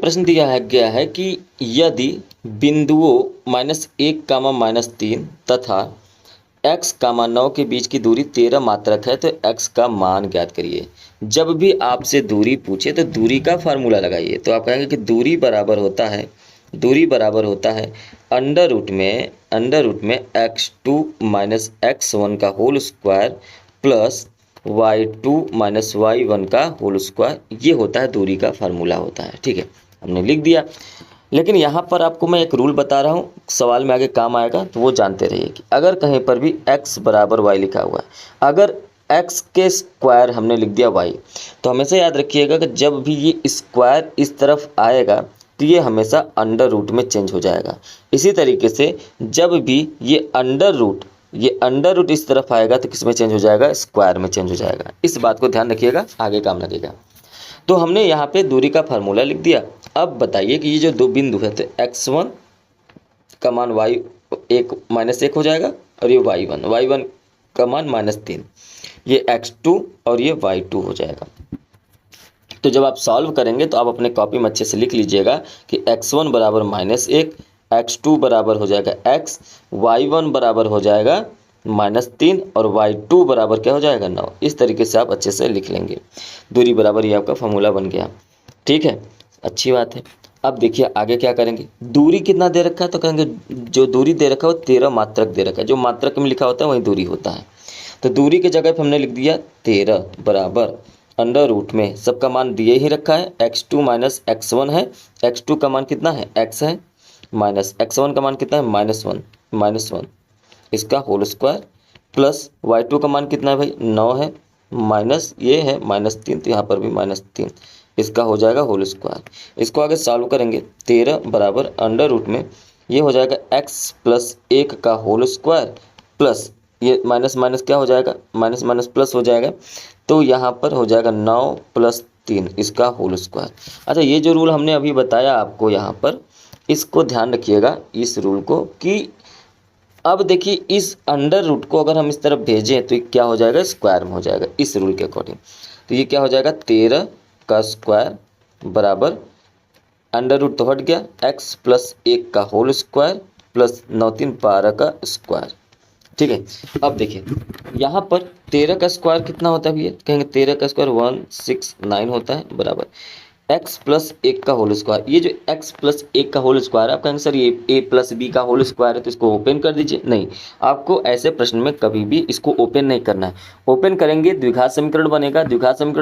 प्रश्न दिया है गया है कि यदि बिंदुओं -1, -3 तथा x, 9 के बीच की दूरी 13 मात्रक है तो x का मान ज्ञात करिए। जब भी आपसे दूरी पूछे तो दूरी का फार्मूला लगाइए। तो आप कहेंगे कि दूरी बराबर होता है अंडर रूट में x2 - x1 का whole square plus y2 - y1 का होल स्क्वायर। ये होता है दूरी का फार्मूला होता है। ठीक है, हमने लिख दिया। लेकिन यहाँ पर आपको मैं एक रूल बता रहा हूँ, सवाल में आगे काम आएगा, तो वो जानते रहिए कि अगर कहीं पर भी x बराबर y लिखा हुआ है, अगर x के स्क्वायर हमने लिख दिया y, तो हमेशा याद रखिएगा कि जब भी ये स्क्वायर इस तरफ आएगा तो ये हमेशा अंडर रूट में चेंज हो जाएगा। इसी तरीके से जब भी ये अंडर रूट इस तरफ आएगा तो किस में चेंज हो जाएगा? स्क्वायर में चेंज हो जाएगा। इस बात को ध्यान रखिएगा, आगे काम लगेगा। तो हमने यहाँ पे दूरी का फार्मूला लिख दिया। अब बताइए कि ये जो दो बिंदु है तो x1 का मान -1 हो जाएगा और ये y1 का मान -3, ये x2 और ये y2 हो जाएगा। तो जब आप सॉल्व करेंगे तो आप अपने कॉपी में अच्छे से लिख लीजिएगा कि x1 बराबर -1, x2 बराबर हो जाएगा x, y1 बराबर हो जाएगा -3 और y2 बराबर क्या हो जाएगा? 9। इस तरीके से आप अच्छे से लिख लेंगे। दूरी बराबर ये आपका फॉर्मूला बन गया। ठीक है, अच्छी बात है। अब देखिए आगे क्या करेंगे। दूरी कितना दे रखा है तो कहेंगे जो दूरी दे रखा है वो 13 मात्रक दे रखा है। जो मात्रक में लिखा होता है वही दूरी होता है। तो दूरी की जगह पर हमने लिख दिया 13 बराबर अंडर रूट में सबका मान दिए ही रखा है, x2 - x1 है। x2 का मान कितना है? x है, माइनस x1 का मान कितना है? -1 इसका होल स्क्वायर प्लस y2 का मान कितना है भाई? 9 है, माइनस ये है -3, तो यहाँ पर भी -3 इसका हो जाएगा होल स्क्वायर। इसको आगे सॉल्व करेंगे। 13 बराबर अंडर रूट में ये हो जाएगा x + 1 का होल स्क्वायर प्लस ये माइनस माइनस क्या हो जाएगा? माइनस माइनस प्लस हो जाएगा। तो यहाँ पर हो जाएगा 9 + 3 इसका होल स्क्वायर। अच्छा, ये जो रूल हमने अभी बताया आपको यहाँ पर, इसको ध्यान रखिएगा इस रूल को कि अब देखिए इस अंडर रूट को अगर हम इस तरफ भेजें तो ये क्या हो जाएगा? स्क्वायर में हो जाएगा इस रूल के अकॉर्डिंग। तो ये क्या हो जाएगा? 13 का स्क्वायर बराबर अंडर रूट तो हट गया, x + 1 का होल स्क्वायर प्लस 9 3 12 का स्क्वायर। ठीक है, अब देखिए यहाँ पर 13 का स्क्वायर कितना होता है भैया? कहेंगे 13 का स्क्वायर 169 होता है बराबर x + 1 का होल स्क्वायर। ये जो x + 1 का होल स्क्वायर है, आप कहेंगे सर ये a + b का होल स्क्वायर है तो इसको ओपन कर दीजिए। नहीं, आपको ऐसे प्रश्न में कभी भी इसको ओपन नहीं करना है। ओपन करेंगे द्विघात समीकरण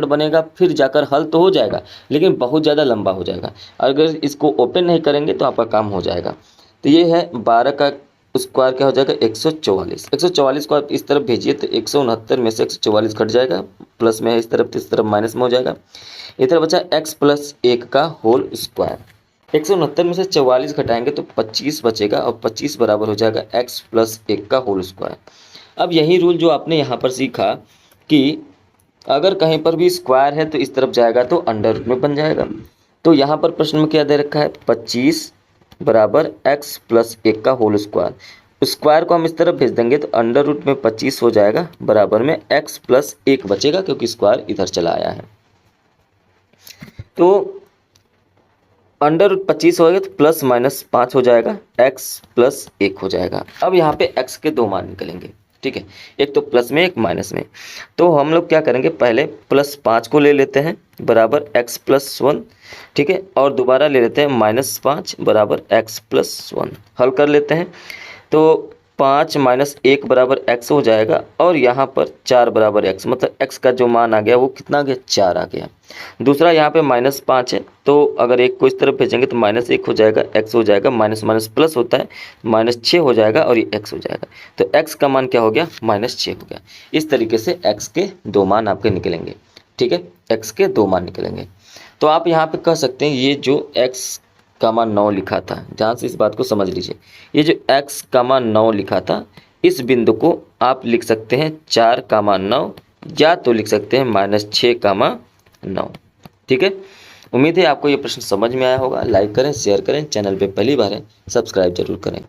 बनेगा, फिर जाकर हल तो हो जाएगा लेकिन बहुत ज़्यादा लंबा हो जाएगा। अगर इसको ओपन नहीं करेंगे तो आपका काम हो जाएगा। तो ये है 12 का स्क्वायर क्या हो जाएगा? 144 को आप इस तरफ भेजिए तो 169 में से 144 घट जाएगा, प्लस में है इस तरफ तो इस तरफ माइनस में हो जाएगा। इधर बचा x + 1 का होल स्क्वायर। 169 में से 44 घटाएंगे तो 25 बचेगा और 25 बराबर हो जाएगा x + 1 का होल स्क्वायर। अब यही रूल जो आपने यहाँ पर सीखा कि अगर कहीं पर भी स्क्वायर है तो इस तरफ जाएगा तो अंडर रूट में बन जाएगा। तो यहाँ पर प्रश्न में क्या दे रखा है? 25 बराबर x + 1 का होल स्क्वायर। स्क्वायर को हम इस तरफ भेज देंगे तो अंडर रूट में 25 हो जाएगा बराबर में x + 1 बचेगा क्योंकि स्क्वायर इधर चला आया है। तो अंडर रूट 25 हो गया तो ±5 हो जाएगा, x + 1 हो जाएगा। अब यहाँ पे x के दो मान निकलेंगे। ठीक है, एक तो प्लस में एक माइनस में। तो हम लोग क्या करेंगे, पहले +5 को ले लेते हैं बराबर x + 1। ठीक है, और दोबारा ले लेते हैं -5 बराबर x + 1। हल कर लेते हैं तो 5 - 1 बराबर x हो जाएगा और यहाँ पर 4 बराबर x, मतलब x का जो मान आ गया वो कितना आ गया? 4 आ गया। दूसरा यहाँ पे -5 है तो अगर 1 को इस तरफ भेजेंगे तो -1 हो जाएगा, x हो जाएगा, माइनस माइनस प्लस होता है, -6 हो जाएगा और ये x हो जाएगा। तो x का मान क्या हो गया? -6 हो गया। इस तरीके से x के दो मान आपके निकलेंगे। ठीक है, x के दो मान निकलेंगे। तो आप यहाँ पे कह सकते हैं ये जो x का मान 9 लिखा था, ध्यान से इस बात को समझ लीजिए, ये जो x का मान 9 लिखा था इस बिंदु को आप लिख सकते हैं 4 का मान 9 या तो लिख सकते हैं -6 का मान 9। ठीक है, उम्मीद है आपको ये प्रश्न समझ में आया होगा। लाइक करें, शेयर करें, चैनल पे पहली बार है सब्सक्राइब जरूर करें।